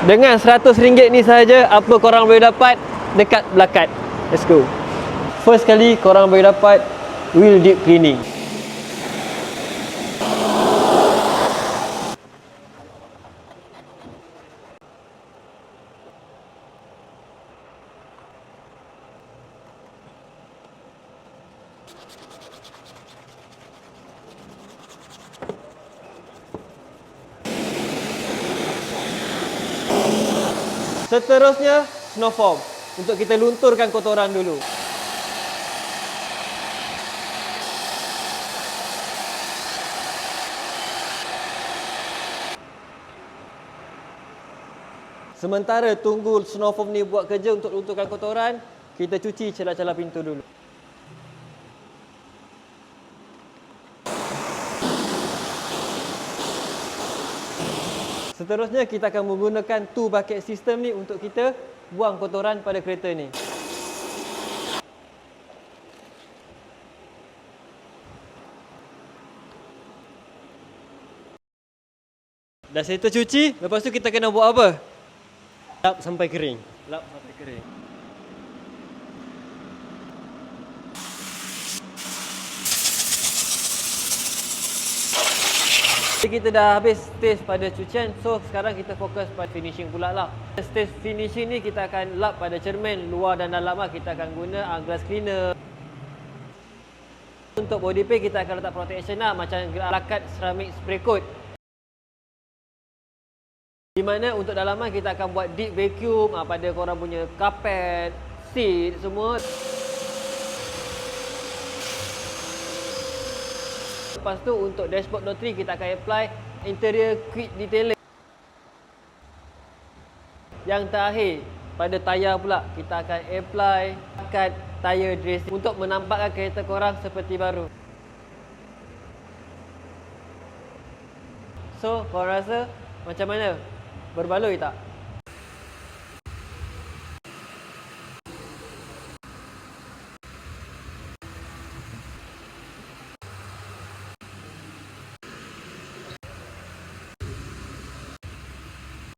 Dengan RM100 ni sahaja, apa korang boleh dapat dekat Belakat. Let's go. First kali korang boleh dapat wheel deep cleaning. Seterusnya, snow foam. Untuk kita lunturkan kotoran dulu. Sementara tunggu snow foam ni buat kerja untuk lunturkan kotoran, kita cuci celah-celah pintu dulu. Seterusnya kita akan menggunakan two bucket system ni untuk kita buang kotoran pada kereta ni. Dah settle cuci, lepas tu kita kena buat apa? Lap sampai kering. Lap sampai kering. Kita dah habis stage pada cucian, so sekarang kita fokus pada finishing pula lah. Stage finishing ni kita akan lap pada cermin luar dan dalam lah. Kita akan guna glass cleaner. Untuk body paint kita akan letak protection lah, macam Belakat ceramic spray coat. Di mana untuk dalaman kita akan buat deep vacuum pada korang punya carpet, seat semua. Lepas tu untuk dashboard door trim kita akan apply interior quick detailing. Yang terakhir pada tayar pula kita akan apply cut tire dressing untuk menampakkan kereta korang seperti baru. So korang rasa macam mana? Berbaloi tak?